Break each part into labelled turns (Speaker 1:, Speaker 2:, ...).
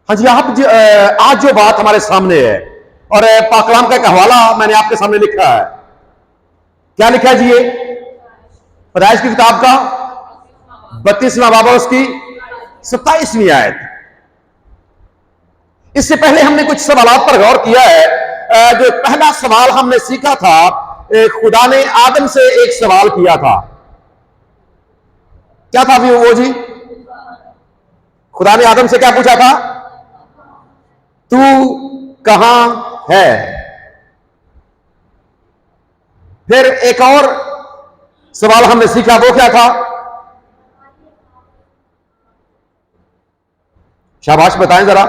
Speaker 1: हाँ जी, आज जो बात हमारे सामने है और पाक कलाम का एक हवाला मैंने आपके सामने लिखा है। क्या लिखा है जी? ये पैदाइश की किताब का 32वां बाब उसकी 27वीं आयत। इससे पहले हमने कुछ सवालों पर गौर किया है। जो पहला सवाल हमने सीखा था, खुदा ने आदम से एक सवाल किया था। क्या था वो जी? खुदा ने आदम से क्या पूछा था? तू कहां है? फिर एक और सवाल हमने सीखा, वो क्या था? शाबाश, बताएं जरा।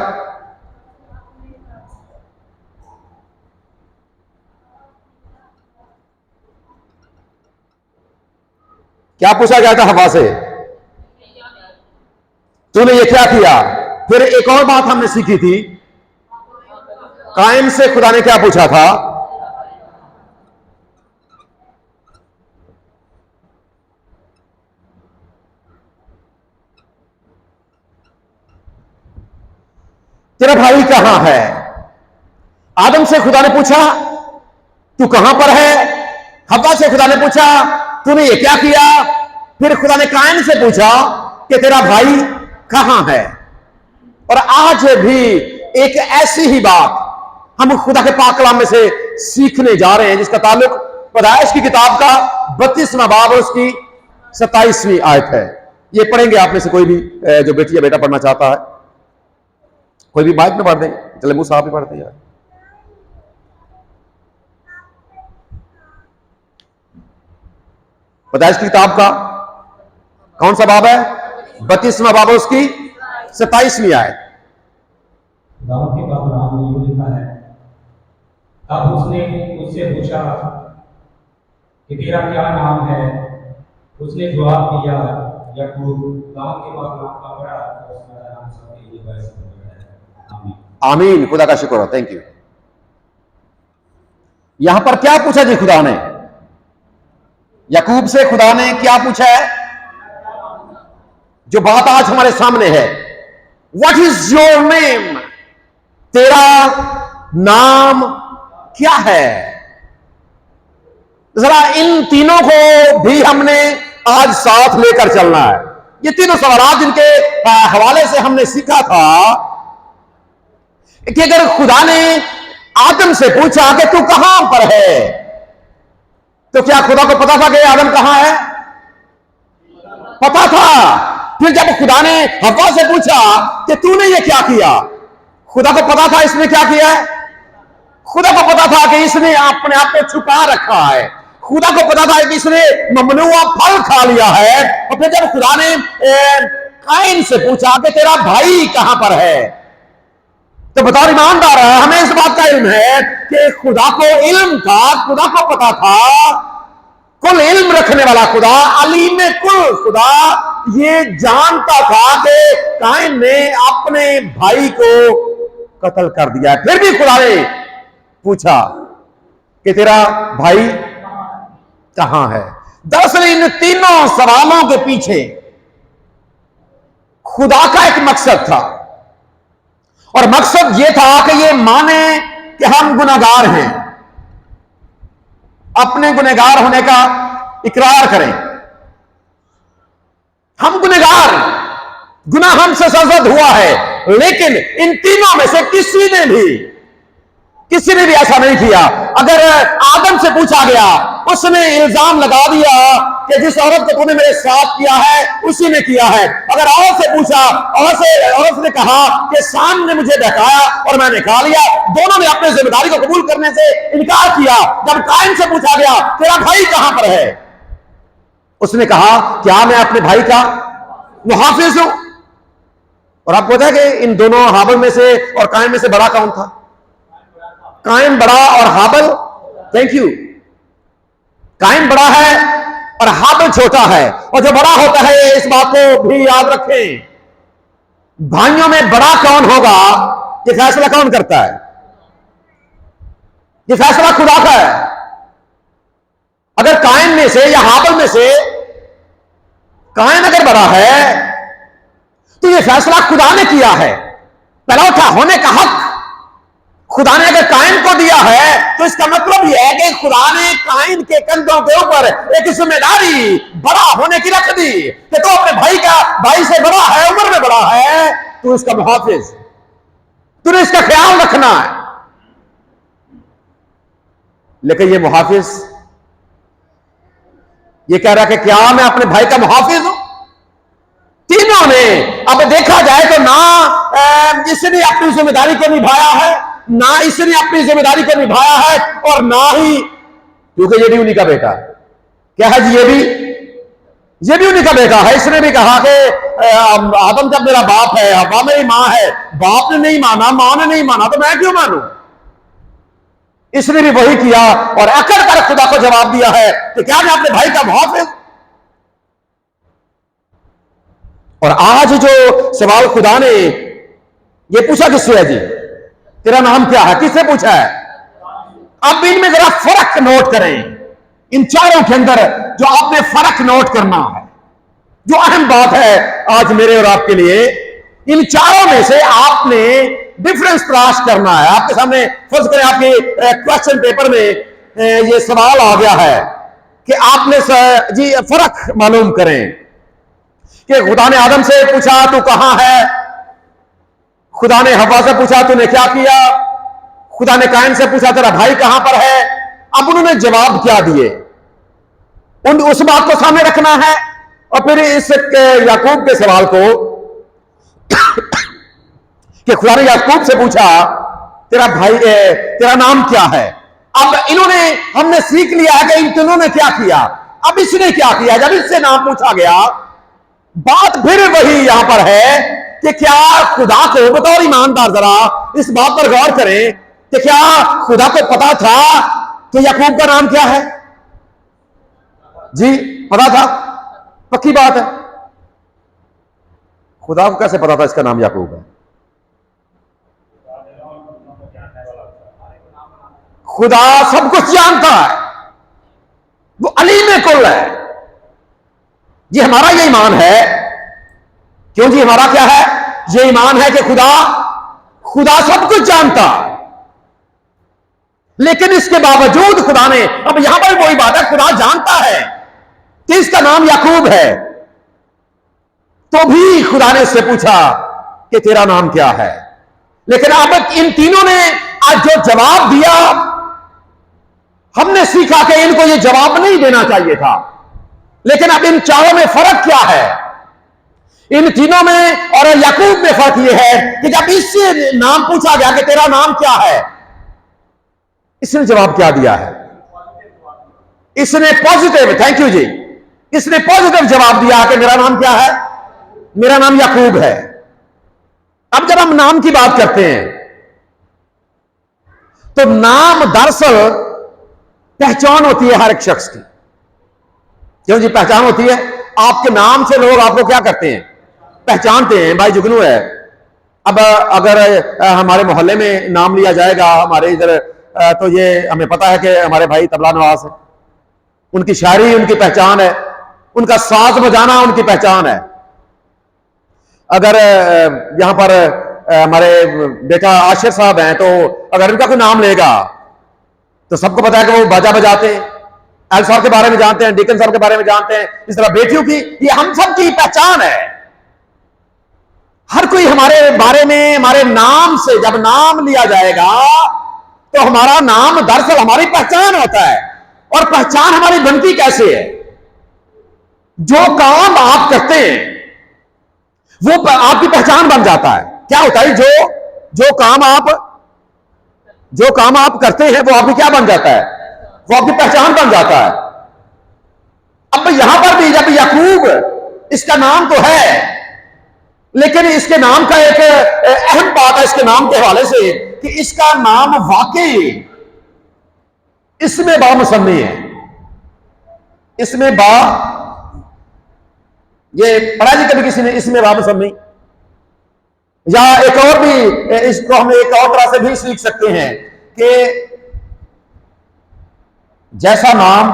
Speaker 1: क्या पूछा गया था हवा से? तूने ये क्या किया? फिर एक और बात हमने सीखी थी, कायन से खुदा ने क्या पूछा था? तेरा भाई कहां है? आदम से खुदा ने पूछा तू कहां पर है? हवा से खुदा ने पूछा तूने ये क्या किया? फिर खुदा ने कायन से पूछा कि तेरा भाई कहां है? और आज भी एक ऐसी ही बात हम खुदा के पाक कलाम में से सीखने जा रहे हैं, जिसका ताल्लुक पैदाइश की किताब का 32वां बाब उसकी 27वीं आयत है। ये पढ़ेंगे आप में से कोई भी जो बेटी या बेटा पढ़ना चाहता है। कोई भी माइक में पढ़ दें, चले मुंह साहब भी पढ़ते हैं। पैदाइश की किताब का कौन सा बाब है? 32वां बाब उसकी 27वीं आयत।
Speaker 2: दाऊद के बाद राम ने यूं लिखा है, तब उसने उससे पूछा कि तेरा क्या नाम है? उसने जवाब दिया याकूब। दाऊद के बाद राम का बड़ा और उसका नाम सबके लिए बायस है। आमीन।
Speaker 1: आमीन। खुदा का शुक्र हो, थैंक यू। यहां पर क्या पूछा जी खुदा ने? याकूब से खुदा ने क्या पूछा है? जो बात आज हमारे सामने है, व्हाट इज योर नेम? तेरा नाम क्या है? जरा इन तीनों को भी हमने आज साथ लेकर चलना है। ये तीनों सवाल जिनके हवाले से हमने सीखा था कि अगर खुदा ने आदम से पूछा कि तू कहां पर है, तो क्या खुदा को पता था कि आदम कहां है? पता था। फिर जब खुदा ने हवा से पूछा कि तूने ये क्या किया, खुदा को पता था इसने क्या किया है। खुदा को पता था कि इसने अपने आप को छुपा रखा है। खुदा को पता था कि इसने ममनुआ फल खा लिया है। और फिर जब खुदा ने कायन से पूछा कि तेरा भाई कहां पर है, तो बतौर ईमानदार है, हमें इस बात का इल्म है कि खुदा को इल्म था, खुदा को पता था। कुल इल्म रखने वाला खुदा, अलीम कुल खुदा ये जानता था कि कायन ने अपने भाई को कत्ल कर दिया है। फिर भी खुदा ने पूछा कि तेरा भाई कहां है। दरअसल इन तीनों सवालों के पीछे खुदा का एक मकसद था, और मकसद यह था कि ये माने कि हम गुनहगार हैं, अपने गुनहगार होने का इकरार करें। हम गुनहगार, गुनाह हमसे सरजद हुआ है। लेकिन इन तीनों में से किसी ने भी ऐसा नहीं किया। अगर आदम से पूछा गया, उसने इल्जाम लगा दिया कि जिस औरत को तूने मेरे साथ किया है उसी ने किया है। अगर औरत से पूछा, औरत ने कहा कि शाम ने मुझे बहकाया और मैंने खा लिया। दोनों ने अपनी जिम्मेदारी को कबूल करने से इनकार किया। जब कायन से पूछा गया तेरा भाई कहां पर है, उसने कहा क्या मैं अपने भाई का मुहाफिज हूं? और आपको पता है कि इन दोनों हाबिल में से और कायन में से बड़ा कौन था? कायन बड़ा और हाबिल, थैंक यू, कायन बड़ा है और हाबिल छोटा है। और जो बड़ा होता है, इस बात को भी याद रखें, भाइयों में बड़ा कौन होगा ये फैसला कौन करता है? ये फैसला खुदा का है। अगर कायन में से या हाबिल में से कायन अगर बड़ा है तो ये फैसला खुदा ने किया है। पलौठा होने का हक खुदा ने अगर कायन को दिया है तो इसका मतलब यह है कि खुदा ने कायन के कंधों के ऊपर एक जिम्मेदारी बड़ा होने की रख दी कि तो अपने भाई से बड़ा है, उम्र में बड़ा है, तू इसका मुहाफिज, तूने इसका ख्याल रखना है। लेकिन ये मुहाफिज ये कह रहा है कि क्या मैं अपने भाई का मुहाफिज हूं? तीनों ने अब देखा जाए तो ना इसने अपनी जिम्मेदारी को निभाया है, ना इसने अपनी जिम्मेदारी को निभाया है, और ना ही, क्योंकि ये भी उन्हीं का बेटा है। क्या है जी? ये भी उन्हीं का बेटा है। इसने भी कहा कि आदम जब मेरा बाप है, हवा मेरी मां है, बाप ने नहीं माना, मां ने नहीं माना, तो मैं क्यों मानूं? इसने भी वही किया और अकड़ कर खुदा को जवाब दिया है कि क्या मैं अपने भाई का मुहाफिज? और आज जो सवाल खुदा ने ये पूछा किससे है जी? तेरा नाम क्या है? किससे पूछा है? अब इनमें जरा फर्क नोट करें, इन चारों के अंदर जो आपने फर्क नोट करना है, जो अहम बात है आज मेरे और आपके लिए, इन चारों में से आपने डिफरेंस तलाश करना है। आपके सामने फर्ज करें आपके क्वेश्चन पेपर में ये सवाल आ गया है कि आपने जी फर्क मालूम करें कि खुदा ने आदम से पूछा तू कहां है, खुदा ने हवा से पूछा तूने क्या किया, खुदा ने कायन से पूछा तेरा भाई कहां पर है। अब उन्होंने जवाब क्या दिए, उस बात को सामने रखना है। और फिर इस याकूब के सवाल को कि खुदा ने याकूब से पूछा तेरा भाई तेरा नाम क्या है। अब इन्होंने, हमने सीख लिया है कि इन तीनों ने क्या किया। अब इसने क्या किया? जब इससे नाम पूछा गया, बात फिर वही यहां पर है कि क्या खुदा को, बतौर ईमानदार जरा इस बात पर गौर करें कि क्या खुदा को पता था कि याकूब का नाम क्या है? जी पता था, पक्की बात है। खुदा को कैसे पता था इसका नाम याकूब है? खुदा सब कुछ जानता है, वो अलीम कुल है। जी हमारा ये ईमान है, क्यों जी? हमारा क्या है? ये ईमान है कि खुदा सब कुछ जानता है। लेकिन इसके बावजूद खुदा ने, अब यहां पर वही बात है, खुदा जानता है कि इसका नाम याकूब है, तो भी खुदा ने इससे पूछा कि तेरा नाम क्या है। लेकिन अब इन तीनों ने आज जो जवाब दिया, हमने सीखा कि इनको ये जवाब नहीं देना चाहिए था। लेकिन अब इन चारों में फर्क क्या है? इन तीनों में और याकूब में फर्क यह है कि जब इससे नाम पूछा गया कि तेरा नाम क्या है, इसने जवाब क्या दिया है? इसने पॉजिटिव, थैंक यू जी, इसने पॉजिटिव जवाब दिया कि मेरा नाम क्या है? मेरा नाम याकूब है। अब जब हम नाम की बात करते हैं तो नाम दरअसल पहचान होती है हर एक शख्स की। क्यों जी? पहचान होती है। आपके नाम से लोग आपको क्या करते हैं? पहचानते हैं, भाई जुगनू है। अब अगर हमारे मोहल्ले में नाम लिया जाएगा हमारे इधर, तो ये हमें पता है कि हमारे भाई तबला नवाज है, उनकी शायरी उनकी पहचान है, उनका साज बजाना उनकी पहचान है। अगर यहां पर हमारे बेटा आशिर साहब हैं, तो अगर इनका कोई नाम लेगा तो सबको पता है कि वो बाजा बजाते हैं, एल साहब के बारे में जानते हैं, डीकन साहब के बारे में जानते हैं। इस तरह बेटियों की, ये हम सब की पहचान है। हर कोई हमारे बारे में, हमारे नाम से जब नाम लिया जाएगा तो हमारा नाम दरअसल हमारी पहचान होता है। और पहचान हमारी बनती कैसे है? जो काम आप करते हैं वो आपकी पहचान बन जाता है। क्या होता है? जो काम आप करते हैं वो आपकी क्या बन जाता है? वो आपकी पहचान बन जाता है। अब यहां पर भी जब याकूब, इसका नाम तो है, लेकिन इसके नाम का एक अहम बात है इसके नाम के हवाले से कि इसका नाम वाकई इसमें बामुसम्मी है। इसमें ये पढ़ा जी कभी किसी ने इसमें बामुसम्मी? या एक और भी, इसको हम एक और तरह से भी सीख सकते हैं कि जैसा नाम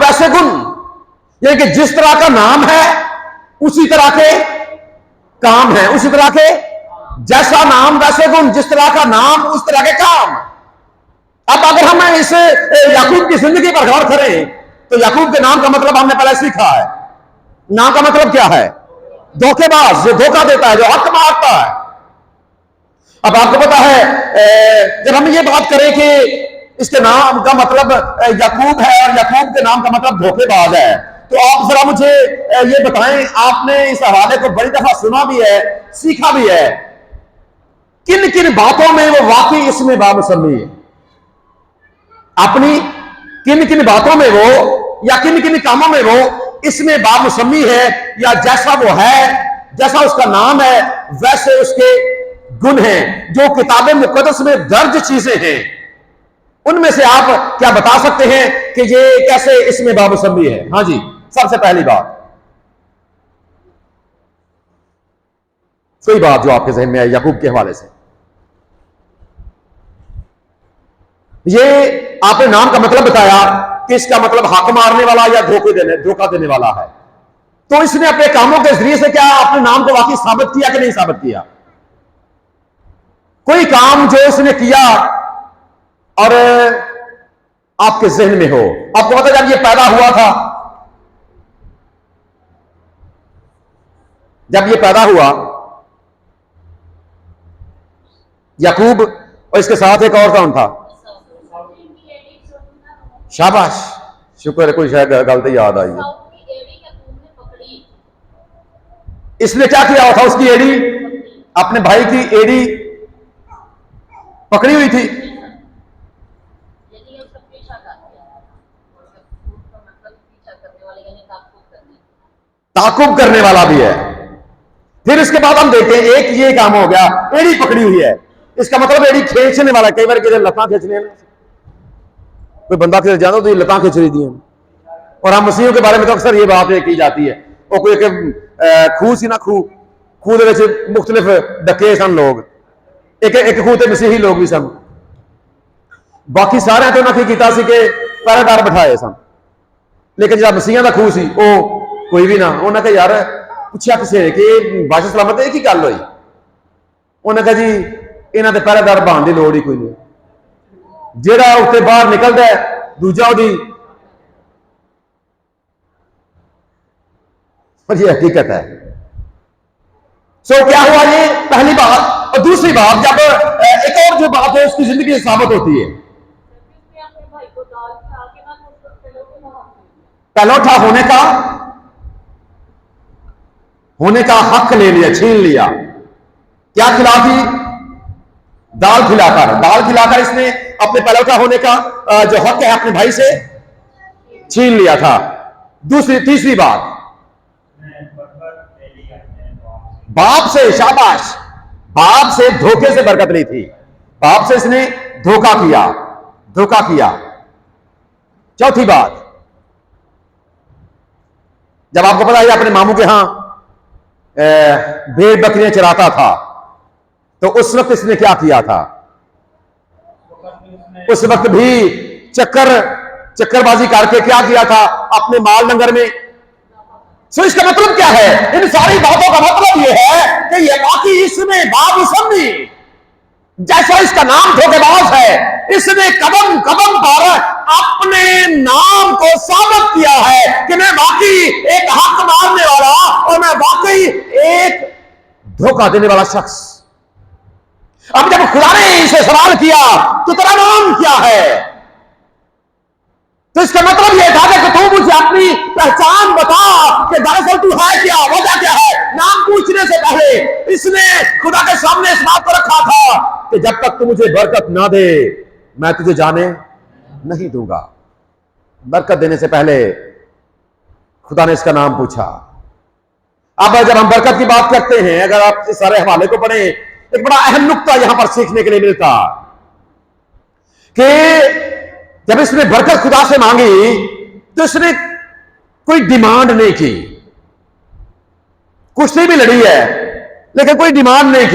Speaker 1: वैसे गुण। यानी कि जिस तरह का नाम है उसी तरह के काम है, उसी तरह के जैसा नाम वैसे गुण, जिस तरह का नाम उस तरह के काम। अब अगर हम इस याकूब की जिंदगी पर गौर करें तो याकूब के नाम का मतलब हमने पहले सीखा है। नाम का मतलब क्या है? धोखेबाज, जो धोखा देता है, जो हक मारता है। अब आपको पता है जब हम ये बात करें कि इसके नाम का मतलब याकूब है और याकूब के नाम का मतलब धोखेबाज है, तो आप जरा मुझे ये बताएं, आपने इस हवाले को बड़ी दफा सुना भी है, सीखा भी है, किन किन बातों में वो वाकई इसमें बामुसम्मी है? अपनी किन किन बातों में वो या किन किन कामों में वो इसमें बामुसम्मी है, या जैसा वो है, जैसा उसका नाम है, वैसे उसके गुण हैं, जो किताब मुकद्दस में दर्ज चीजें हैं, उनमें से आप क्या बता सकते हैं कि ये कैसे इसमें बामुसम्मी है? हाँ जी, सबसे पहली बात, कोई बात जो आपके जहन में आई याकूब के हवाले से। ये आपने नाम का मतलब बताया कि इसका मतलब हक मारने वाला या धोखा देने वाला है। तो इसने अपने कामों के जरिए से क्या अपने नाम को वाकई साबित किया कि नहीं साबित किया? कोई काम जो इसने किया और आपके जहन में हो, आपको पता जब ये पैदा हुआ था, जब ये पैदा हुआ याकूब और इसके साथ एक और कौन था? शाबाश, शुक्र है, कोई शायद गलती याद आई है। इसने क्या किया था? उसकी एड़ी, अपने भाई की एड़ी पकड़ी हुई थी। ताकुब करने वाला भी है। फिर इसके बाद हम देखते हैं, एक ये काम हो गया, एड़ी पकड़ी हुई है, इसका मतलब एड़ी खींचने वाला। कई बार किधर लता खींचने, कोई बंदा किधर जाता तो ये लता खींच रही थी। और हम मसीहों के बारे में तो अक्सर ये बात की जाती है, वो कोई खूह सी ना, खूह के मुख्तलिफ डके सन लोग, एक खूह ते मसीही लोग भी सन, बाकी सारे तो उन्हें किया पहरेदार बिठाए सन। लेकिन जो मसीहा का खूह सी वो कोई भी ना। उन्हें कहा यार, पूछा किसी ने कि बादशाह सलामत एक ही गल हुई, उन्हें कहा जी इन्हों के पहरेदार बहान की लोड़ ही कोई नहीं, जेड़ा उत्ते बाहर निकलता है दूजा उदी। पर ये हकीकत है। सो क्या हुआ? ये पहली बात। और दूसरी बात, जब एक और जो बात है उसकी जिंदगी साबित होती है, पहलौठा होने का हक ले लिया, छीन लिया। क्या खिलाती? दाल खिलाकर इसने अपने पहलौठा होने का जो हक है अपने भाई से छीन लिया था। तीसरी बात, बाप से, शाबाश, बाप से धोखे से बरकत ली थी, बाप से इसने धोखा किया। चौथी बात, जब आपको पता है अपने मामू के यहां भेड़ बकरियां चराता था, तो उस वक्त इसने क्या किया था? उस वक्त भी चक्करबाजी करके क्या किया था? अपने माल डंगर में। सो इसका मतलब क्या है? इन सारी बातों का मतलब यह है कि ये वाकई इसमें बामुसम्मी, जैसा इसका नाम धोखेबाज है, इसने कदम कदम पर अपने नाम को साबित किया है कि मैं वाकई एक हक मानने वाला और मैं वाकई एक धोखा देने वाला शख्स। अब जब खुदा ने इसे सवाल किया तो तेरा नाम क्या है, तो इसका मतलब यह था कि तू मुझे अपनी पहचान बता कि दरअसल तू है क्या, वजह क्या है। नाम पूछने से पहले इसने खुदा के सामने इस बात को रखा था कि जब तक तू मुझे बरकत ना दे मैं तुझे जाने नहीं दूंगा। बरकत देने से पहले खुदा ने इसका नाम पूछा। अब जब हम बरकत की बात करते हैं, अगर आप इस सारे हवाले को पढ़ें, एक बड़ा अहम नुक्ता यहां पर सीखने के लिए मिलता कि जब इसने बरकत खुदा से मांगी तो इसने कोई डिमांड नहीं की। कुश्ती भी लड़ी है लेकिन कोई डिमांड नहीं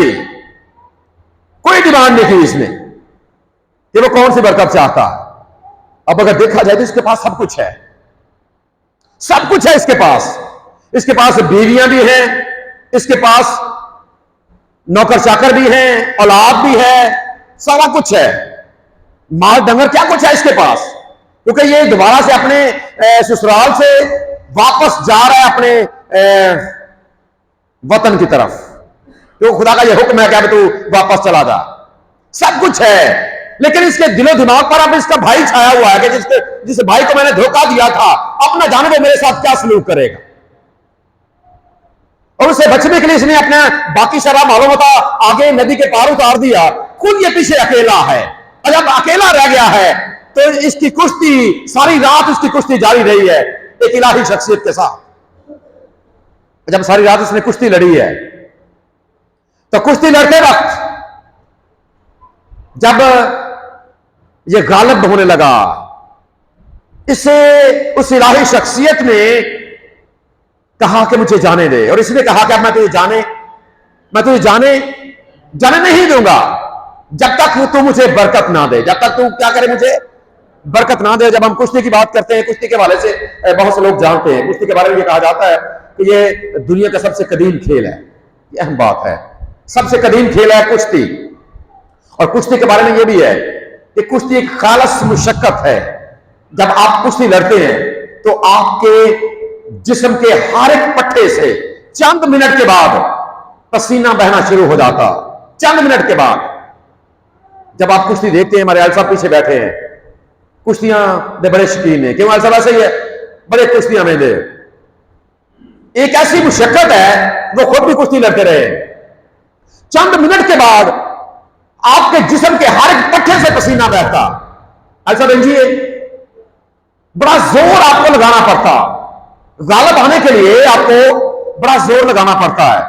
Speaker 1: की इसने कि वो कौन सी बरकत चाहता। अब अगर देखा जाए तो इसके पास सब कुछ है इसके पास, इसके पास बीवियां भी हैं, इसके पास नौकर चाकर भी हैं, औलाद भी है, सारा कुछ है, माल डंगर क्या कुछ है इसके पास, क्योंकि ये दोबारा से अपने ससुराल से वापस जा रहा है अपने वतन की तरफ, तो खुदा का ये हुक्म है कि अब तू वापस चला जा। सब कुछ है, लेकिन इसके दिलो दिमाग पर अब इसका भाई छाया हुआ है कि जिस भाई को मैंने धोखा दिया था, अपना जाने वो मेरे साथ क्या सलूक करेगा। और उसे बचने के लिए इसने अपना बाकी सारा मालूम होता आगे नदी के पार उतार दिया, खुद ये पीछे अकेला है, और जब अकेला रह गया है तो इसकी कुश्ती सारी रात उसकी कुश्ती जारी रही है एक इलाही शख्सियत के साथ। जब सारी रात इसने कुश्ती लड़ी है, तो कुश्ती लड़ते वक्त जब ये गालिब होने लगा, इसे उस इलाही शख्सियत ने कहा कि मुझे जाने दे, और इसने कहा कि अब मैं तुझे जाने नहीं दूंगा जब तक तू मुझे बरकत ना दे, जब तक तू क्या करे, मुझे बरकत ना दे। जब हम कुश्ती की बात करते हैं, कुश्ती के हवाले से बहुत से लोग जानते हैं, कुश्ती के बारे में ये कहा जाता है कि ये दुनिया का सबसे कदीम खेल है। ये अहम बात है, सबसे कदीम खेल है कुश्ती। और कुश्ती के बारे में ये भी है कि कुश्ती एक खालस मुशक्कत है। जब आप कुश्ती लड़ते हैं तो आपके जिस्म के हर एक पट्टे से चंद मिनट के बाद पसीना बहना शुरू हो जाता। चंद मिनट के बाद जब आप कुश्ती देखते हैं, हमारे आल साहब पीछे बैठे हैं, कुश्तियां दे बड़े शौकीन है, क्यों आल साहब ऐसे ही है, बड़े कुश्तियां में दे। एक ऐसी मुशक्कत है, वो खुद भी कुश्ती लड़ते रहे। चंद मिनट के बाद आपके जिस्म के हर एक पट्टे से पसीना बहता। ऐसा समझिए, बड़ा जोर आपको लगाना पड़ता, गालिब आने के लिए आपको बड़ा जोर लगाना पड़ता है।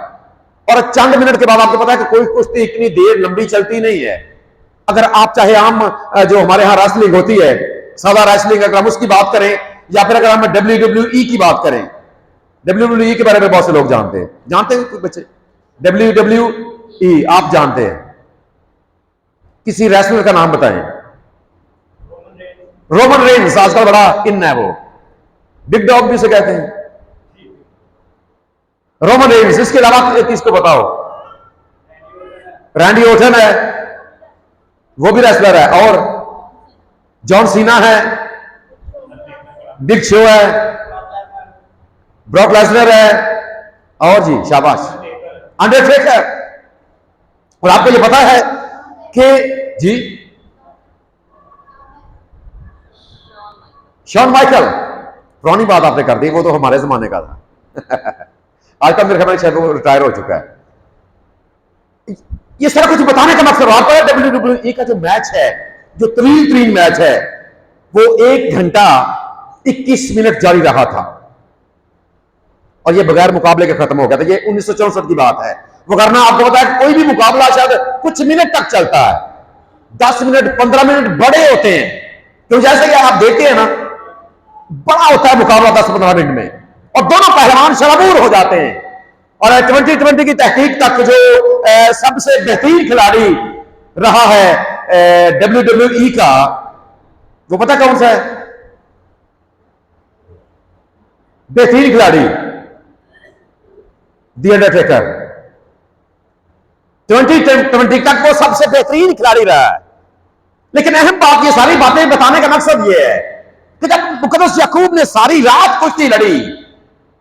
Speaker 1: और चंद मिनट के बाद आपको पता है कि कोई कुश्ती इतनी देर लंबी चलती नहीं है। अगर आप चाहे आम जो हमारे यहां रेसलिंग होती है, सादा रेसलिंग, अगर हम उसकी बात करें, या फिर अगर हम WWE की बात करें, WWE के बारे में बहुत से लोग जानते हैं कुछ बच्चे, WWE आप जानते हैं, किसी रेसलर का नाम बताएं। रोमन रेंस आजकल बड़ा इन है, वो बिग डॉग भी उसे कहते हैं, रोमन रेंस। इसके अलावा किसको बताओ? रैंडी ओर्टन है, वो भी रेसलर है, और जॉन सीना है, बिग शो है, ब्रॉक लेसनर है, और जी शाबाश अंडरटेकर। और आपको ये पता है कि जी शॉन माइकल, पुरानी बात आपने कर दी, वो तो हमारे जमाने का था। आजकल मेरे ख्याल में शायद वो रिटायर हो चुका है। ये सारा कुछ बताने का मकसद आपका है, WWE का जो मैच है, जो तरीन मैच है, वो 1 घंटा 21 मिनट जारी रहा था, और ये बगैर मुकाबले के खत्म हो गया था। ये 1964 की बात है। वरना आपको पता है कोई भी मुकाबला शायद कुछ मिनट तक चलता है, 10 मिनट 15 मिनट बड़े होते हैं, तो जैसे कि आप देखते हैं ना, बड़ा होता है मुकाबला 10-15 मिनट में, और दोनों पहलवान शराबूर हो जाते हैं। और 2020 की तहकीक तक जो सबसे बेहतरीन खिलाड़ी रहा है WWE का, वो पता कौन सा है बेहतरीन खिलाड़ी? The Undertaker. 2020 तक वो सबसे बेहतरीन खिलाड़ी रहा है। लेकिन अहम बात, ये सारी बातें बताने का मकसद ये है कि जब मुकद्दस याकूब ने सारी रात कुश्ती लड़ी,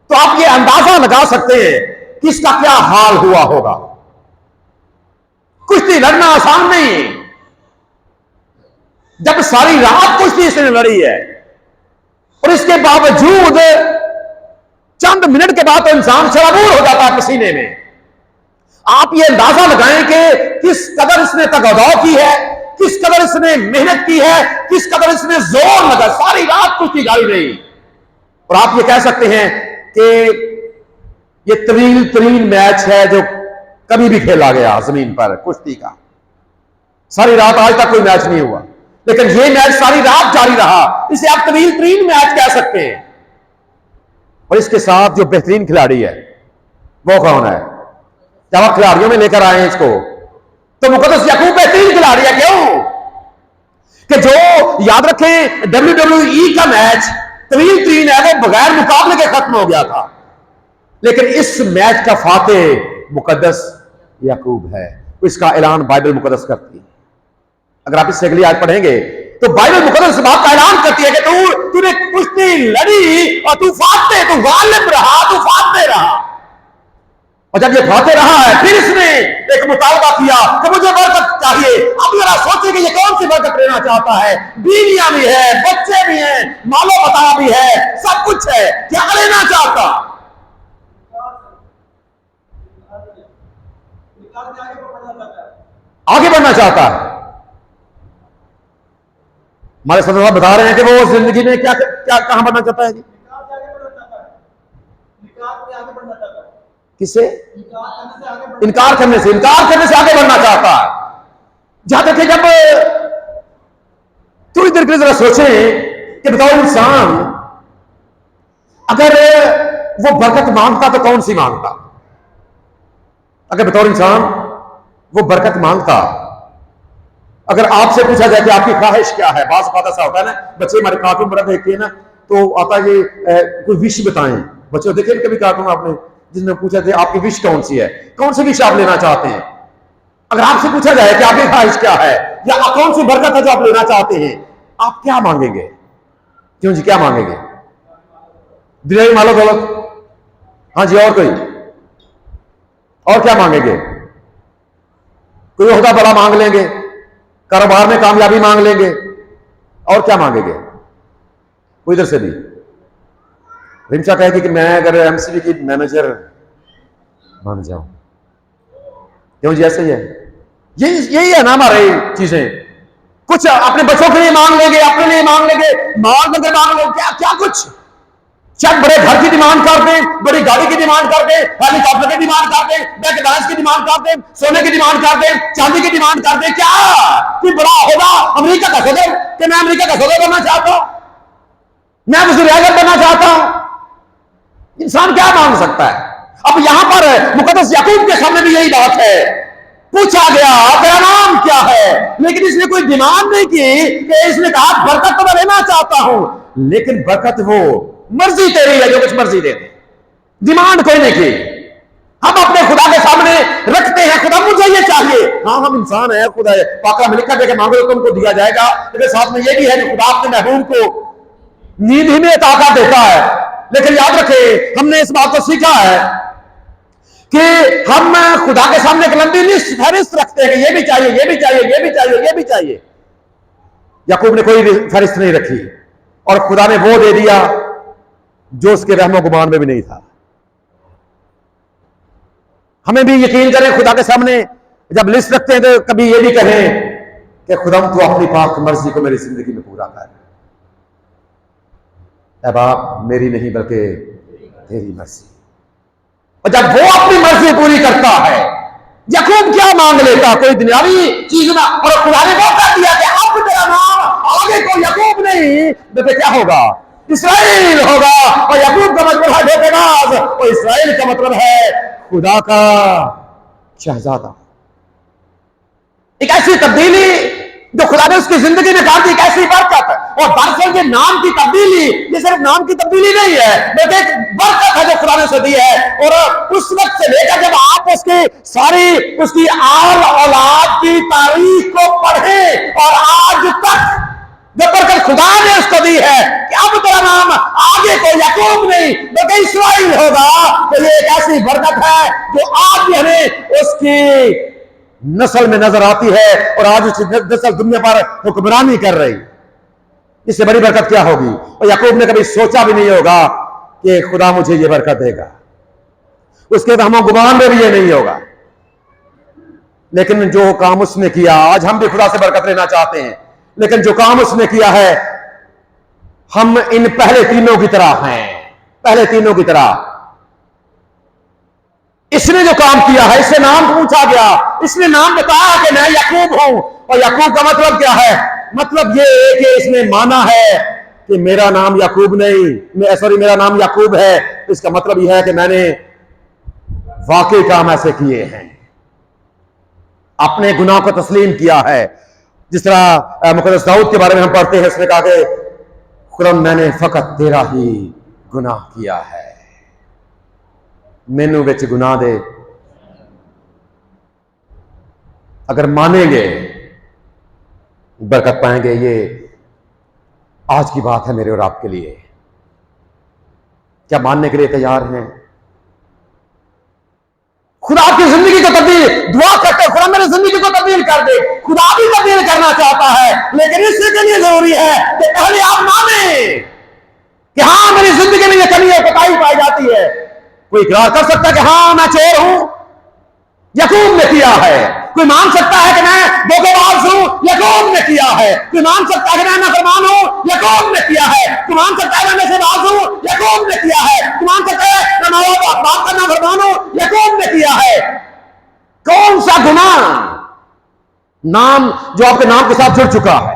Speaker 1: तो आप ये अंदाजा लगा सकते हैं कि इसका क्या हाल हुआ होगा। कुश्ती लड़ना आसान नहीं, जब सारी रात कुश्ती इसने लड़ी है, और इसके बावजूद चंद मिनट के बाद तो इंसान शराबूर हो जाता है पसीने में। आप ये अंदाजा लगाएं कि किस कदर इसने तगदाव की है, किस कदर इसने मेहनत की है, किस कदर इसने जोर लगा, सारी रात कुश्ती जारी रही। और आप ये कह सकते हैं कि ये तरीन मैच है जो कभी भी खेला गया जमीन पर कुश्ती का। सारी रात आज तक कोई मैच नहीं हुआ, लेकिन ये मैच सारी रात जारी रहा, इसे आप तरीन मैच कह सकते हैं। और इसके साथ जो बेहतरीन खिलाड़ी है वो कौन है? जब आप खिलाड़ियों में लेकर आए इसको, तो मुकद्दस याकूब बेहतरीन खिलाड़ी है। क्यों? कि जो याद रखें WWE का मैच तरीन है, वो बगैर मुकाबले के खत्म हो गया था। लेकिन इस मैच का फातेह मुकद्दस याकूब है। इसका ऐलान बाइबल मुकद्दस करती है। अगर आप इससे अगली आयत पढ़ेंगे तो बाइबल मुकद्दस बात का ऐलान करती है कि तूने कुश्ती लड़ी और तू गालिब रहा, तू फाते रहा। और जब ये फाते रहा है फिर इसने एक मुतालबा किया कि मुझे बरकत चाहिए। अब जरा सोचिए कि ये कौन सी बरकत लेना चाहता है। बीवियां भी है, बच्चे भी हैं, मालो बता भी है, सब कुछ है, क्या लेना चाहता? आगे बढ़ना चाहता है। हमारे सदस्य बता रहे हैं कि वो जिंदगी में क्या क्या कहां बढ़ना चाहता है जी? किससे? इनकार करने से आगे बढ़ना चाहता है। जहां तक कि जब थोड़ी देर के लिए जरा सोचें कि बताओ, इंसान अगर वो बरकत मांगता तो कौन सी मांगता? अगर बताओ इंसान वो बरकत मांगता, अगर आपसे पूछा जाए कि आपकी ख्वाहिश क्या है, बात बात ऐसा होता है ना, बच्चे हमारे कार्टून बड़ा देखते हैं ना, तो आता है कोई विश बताएं। बच्चों देखे कभी कार्टून आपने जिसमें पूछा था आपकी विश कौन सी है, कौन सी विश आप लेना चाहते हैं? अगर आपसे पूछा जाए कि आपकी ख्वाहिश क्या है या कौन सी बरकत है जो आप लेना चाहते हैं, आप क्या मांगेंगे? क्यों जी, क्या मांगेंगे? दुनियावी मालो दौलत? हाँ जी, और क्या मांगेंगे? कोई ओहदा बड़ा मांग लेंगे, कारोबार में कामयाबी मांग लेंगे, और क्या मांगेंगे? कोई इधर से भी रिमशा कहेगी कि मैं अगर एमसीबी की मैनेजर बन जाऊं। क्यों जी, ऐसे ही है, यही है ना हमारी चीजें। कुछ अपने बच्चों के लिए मांग लेंगे, अपने लिए मांग लेंगे, मांग लेंगे, क्या क्या कुछ। शायद बड़े घर की डिमांड कर दें, बड़ी गाड़ी की डिमांड कर दें, हेलीकॉप्टर की डिमांड कर दें, बैंक बैलेंस की डिमांड कर दें, सोने की डिमांड कर दें, चांदी की डिमांड कर दें। क्या कि बड़ा होगा अमेरिका का सदर, कि मैं अमेरिका का सदर बनना चाहता हूं, मैं वज़ीर आज़म बनना चाहता हूं। इंसान क्या मांग सकता है? अब यहां पर मुकद्दस याकूब के सामने भी यही बात है। पूछा गया तेरा नाम क्या है, लेकिन इसने कोई डिमांड नहीं की कि इसने कहा बरकत तो मैं लेना चाहता हूं, लेकिन बरकत वो मर्जी तेरी है, जो कुछ मर्जी दे दे, डिमांड कोई नहीं की। हम अपने खुदा के सामने रखते हैं, खुदा मुझे ये चाहिए। हाँ, हम इंसान है, खुदा पाकलाम में लिखा है मांगो तुमको दिया जाएगा, लेकिन साथ में ये भी है कि खुदा अपने महबूब को नींद ही में ताकत देता है। लेकिन याद रखें, हमने इस बात को सीखा है कि हम खुदा के सामने एक लंबी लिस्ट फहरिस्त रखते हैं कि ये भी चाहिए, ये भी चाहिए, ये भी चाहिए, ये भी चाहिए। याकूब ने कोई फहरिस्त नहीं रखी और खुदा ने वो दे दिया जो उसके रहमो गुमान में भी नहीं था। हमें भी यकीन करें, खुदा के सामने जब लिस्ट रखते हैं तो कभी ये भी कहें कि खुदा तू अपनी पाक मर्जी को मेरी जिंदगी में पूरा कर। ऐ बाप, मेरी नहीं बल्कि तेरी मर्जी। और जब वो अपनी मर्जी पूरी करता है, याकूब क्या मांग लेता? कोई दुनियावी चीज ना। और खुदा ने वो कर दिया कि अब तेरा नाम आगे को याकूब नहीं, तो क्या होगा? इस्राएल होगा। और याकूब का मतलब है धोखेबाज, और इस्राएल का मतलब है खुदा का शहजादा। एक ऐसी तब्दीली जो खुदा ने उसकी जिंदगी में कर दी, एक ऐसी बरकत। और दरअसल के नाम की तब्दीली ये सिर्फ नाम की तब्दीली नहीं है, बल्कि एक बरकत है जो खुदा ने उसे दी है। और उस वक्त से लेकर जब आप उसकी आल औलाद की तारीख को पढ़ें और आज तक जब बरकत खुदा ने उसको दी है कि अब तेरा नाम आगे को याकूब नहीं बल्कि इस्राएल होगा, तो ये एक ऐसी बरकत है जो आज भी हमें उसकी नस्ल में नजर आती है और आज उसकी नस्ल दुनिया पर हुक्मरानी कर रही। इससे बड़ी बरकत क्या होगी? और याकूब ने कभी सोचा भी नहीं होगा कि खुदा मुझे ये बरकत देगा, उसके रहमो गुमान में भी ये नहीं होगा। लेकिन जो काम उसने किया, आज हम भी खुदा से बरकत लेना चाहते हैं, लेकिन जो काम उसने किया है, हम इन पहले तीनों की तरह हैं। पहले तीनों की तरह इसने जो काम किया है, इससे नाम पूछा गया, इसने नाम बताया कि मैं याकूब हूं। और याकूब का मतलब क्या है? मतलब ये कि इसने माना है कि मेरा नाम याकूब नहीं, सॉरी, मेरा नाम याकूब है। इसका मतलब यह है कि मैंने वाकई काम ऐसे किए हैं, अपने गुनाह को तस्लीम किया है। जिस तरह मुकद्दस दाऊद के बारे में हम पढ़ते हैं, उसने कहा कि खुदा मैंने फकत तेरा ही गुनाह किया है। मैनू विच गुनाह दे। अगर मानेंगे बरकत पाएंगे। ये आज की बात है मेरे और आपके लिए। क्या मानने के लिए तैयार हैं? खुदा की जिंदगी को तब्दील दुआ करते, खुदा मेरी जिंदगी को तब्दील कर दे। खुदा भी तब्दील करना चाहता है, लेकिन इसके लिए जरूरी है कि पहले आप माने कि हाँ मेरी जिंदगी में ये कमी और कोताही पाई जाती है। कोई इकरार कर सकता है कि हाँ मैं चोर हूं, याकूब ने किया है। कोई मान सकता है कि मैं धोखेबाज हूं, याकूब ने किया है। कोई मान सकता है कि मैं नाफरमान हूं, याकूब ने किया है। कोई मान सकता है मैं नशेबाज हूं, याकूब ने किया है। कोई मान सकता है मैं बाप का नाफरमान हूं, याकूब ने किया है। कौन सा गुनाह नाम जो आपके नाम के साथ जुड़ चुका है,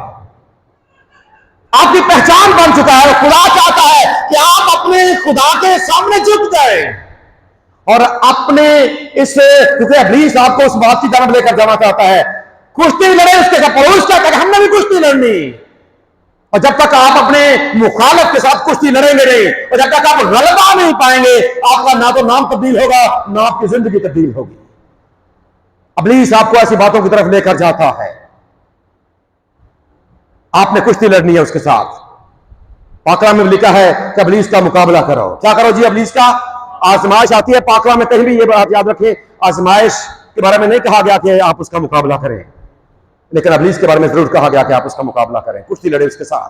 Speaker 1: आपकी पहचान बन चुका है। खुदा चाहता है कि आप अपने खुदा के सामने झुक जाए और अपने इस, क्योंकि इब्लीस आपको उस बात की तरफ लेकर जाना चाहता है। कुश्ती लड़े उसके साथ, पड़ोस कहता है हमने भी कुश्ती लड़नी। और जब तक आप अपने मुखालिफ के साथ कुश्ती लड़ेंगे नहीं, और जब तक आप गलबा नहीं पाएंगे, आपका ना तो नाम तब्दील होगा ना आपकी जिंदगी तब्दील होगी। इब्लीस आपको ऐसी बातों की तरफ लेकर जाता है। आपने कुश्ती लड़नी है उसके साथ। पाकला में लिखा है कि इब्लीस का मुकाबला करो। क्या करो जी? इब्लीस का आजमाइश आती है। पाकला में कहीं भी ये बात याद रखें, आजमाइश के बारे में नहीं कहा गया कि आप उसका मुकाबला करें, लेकिन इब्लीस के बारे में जरूर कहा गया कि आप उसका मुकाबला करें, कुश्ती लड़े उसके साथ।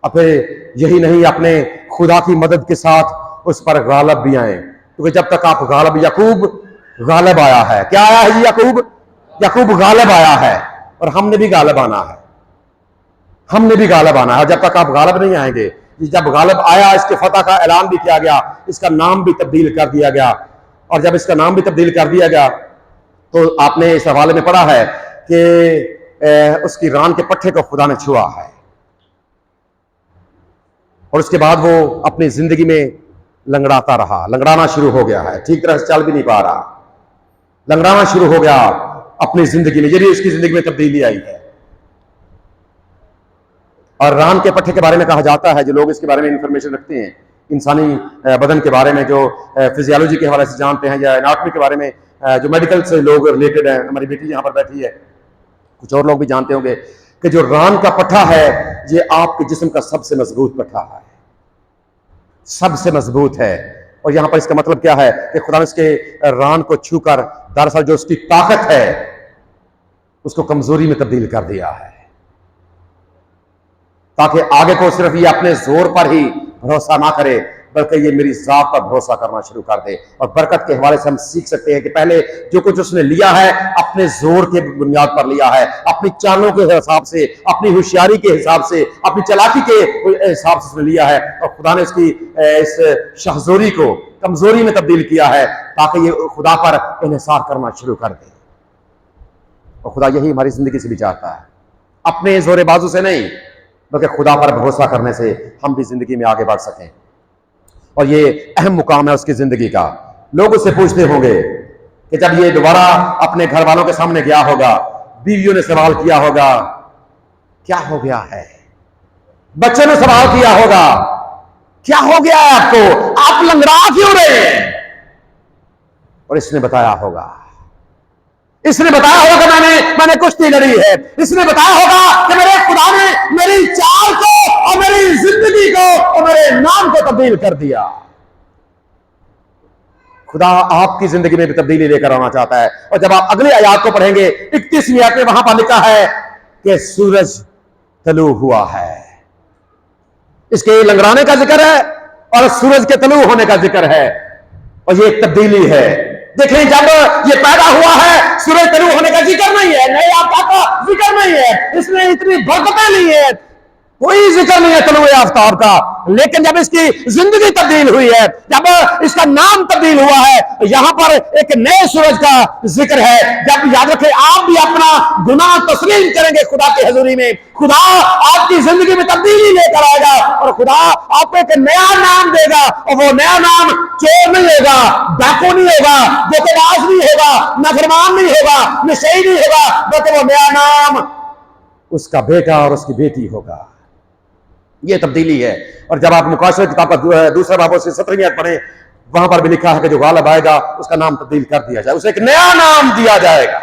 Speaker 1: अब फिर यही नहीं, अपने खुदा की मदद के साथ उस पर गालिब भी आए, क्योंकि जब तक आप गालिब, याकूब गालिब आया है। क्या आया है जी? याकूब गालिब आया है, और हमने भी गालिब आना है। हमने भी गालिब आना है। जब तक आप गालिब नहीं आएंगे, जब गालिब आया, इसके फतह का ऐलान भी किया गया, इसका नाम भी तब्दील कर दिया गया। और जब इसका नाम भी तब्दील कर दिया गया तो आपने इस हवाले में पढ़ा है कि उसकी रान के पट्टे को खुदा ने छुआ है, और उसके बाद वो अपनी जिंदगी में लंगड़ाता रहा, लंगड़ाना शुरू हो गया है, ठीक तरह से चल भी नहीं पा रहा, लंगड़ाना शुरू हो गया अपनी जिंदगी में। यही उसकी जिंदगी में तब्दीली आई है। और रान के पट्टे के बारे में कहा जाता है, जो लोग इसके बारे में इंफॉर्मेशन रखते हैं, इंसानी बदन के बारे में, जो फिजियोलॉजी के हवाले से जानते हैं, या एनाटॉमी के बारे में जो मेडिकल से लोग रिलेटेड हैं, हमारी बेटी यहाँ पर बैठी है, कुछ और लोग भी जानते होंगे कि जो रान का पट्टा है, ये आपके जिस्म का सबसे मजबूत पट्टा है, सबसे मजबूत है। और यहां पर इसका मतलब क्या है कि खुदा ने इसके रान को छूकर दरअसल जो उसकी ताकत है उसको कमजोरी में तब्दील कर दिया है, ताकि आगे को सिर्फ ये अपने जोर पर ही भरोसा ना करे, बल्कि ये मेरी जात पर भरोसा करना शुरू कर दे। और बरकत के हवाले से हम सीख सकते हैं कि पहले जो कुछ उसने लिया है अपने जोर के बुनियाद पर लिया है, अपनी चालों के हिसाब से, अपनी होशियारी के हिसाब से, अपनी चालाकी के हिसाब से उसने लिया है, और खुदा ने उसकी इस शहजोरी को कमजोरी में तब्दील किया है, ताकि ये खुदा पर इन्हिसार करना शुरू कर दे। और खुदा यही हमारी जिंदगी से भी चाहता है, अपने जोरे बाजू से नहीं, बल्कि खुदा पर भरोसा करने से हम भी जिंदगी में आगे बढ़ सकें। और ये अहम मुकाम है उसकी जिंदगी का। लोग उससे पूछते होंगे कि जब ये दोबारा अपने घर वालों के सामने गया होगा, बीवियों ने सवाल किया होगा क्या हो गया है, बच्चे ने सवाल किया होगा क्या हो गया है आपको, आप लंगड़ा क्यों रहे हैं? और इसने बताया होगा मैंने कुश्ती लड़ी है। इसने बताया होगा कि मेरे खुदा ने मेरी चाल को और मेरी जिंदगी को और मेरे नाम को तब्दील कर दिया। खुदा आपकी जिंदगी में भी तब्दीली लेकर आना चाहता है। और जब आप अगले आयत को पढ़ेंगे, 31वीं आयत में वहां पर लिखा है कि सूरज तलू हुआ है। इसके लंगड़ाने का जिक्र है और सूरज के तलू होने का जिक्र है, और ये एक तब्दीली है। देखें, जब ये पैदा हुआ है, सूरज तलू होने का जिक्र नहीं है, नए आफ्ताब का जिक्र नहीं है, इसमें इतनी बरकतें नहीं है, कोई जिक्र नहीं है तलुए आफ्ताब का। लेकिन जब इसकी जिंदगी तब्दील हुई है, जब इसका नाम तब्दील हुआ है, यहां पर एक नए सूरज का जिक्र है। जब याद रखें, आप भी अपना गुनाह तस्लीम करेंगे खुदा की हजूरी में, खुदा आपकी जिंदगी में तब्दीली लेकर आएगा, और खुदा आपको एक नया नाम देगा। और वो नया नाम चोर नहीं होगा, डाकू नहीं होगा, धोखेबाज नहीं होगा, नाफरमान नहीं होगा, नशेई नहीं होगा, बल्कि वो नया नाम उसका बेटा और उसकी बेटी होगा। ये तब्दीली है। और जब आप मुकाशरे किताब का दूसरा बाब से 17वीं आयत पढ़ें, वहां पर भी लिखा है कि जो गालिब आएगा उसका नाम तब्दील कर दिया जाए, उसे एक नया नाम दिया जाएगा,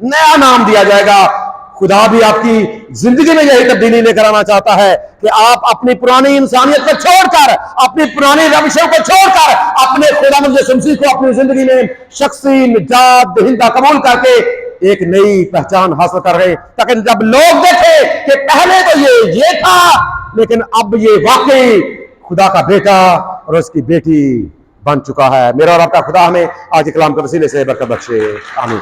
Speaker 1: नया नाम दिया जाएगा। खुदा भी आपकी जिंदगी में यही तब्दीली लेकर आना चाहता है कि आप अपनी पुरानी इंसानियत को छोड़कर, अपनी पुरानी रविशों को छोड़कर अपने खुदावंद यीशु मसीह को अपनी जिंदगी में शख्सी निजात दहिंदा कबूल करके एक नई पहचान हासिल कर रहे, ताकि जब लोग देखें कि पहले तो ये था, लेकिन अब ये वाकई खुदा का बेटा और उसकी बेटी बन चुका है। मेरा और आपका खुदा हमें आज कलाम के वसीले से बरकत बख्शे। आमीन।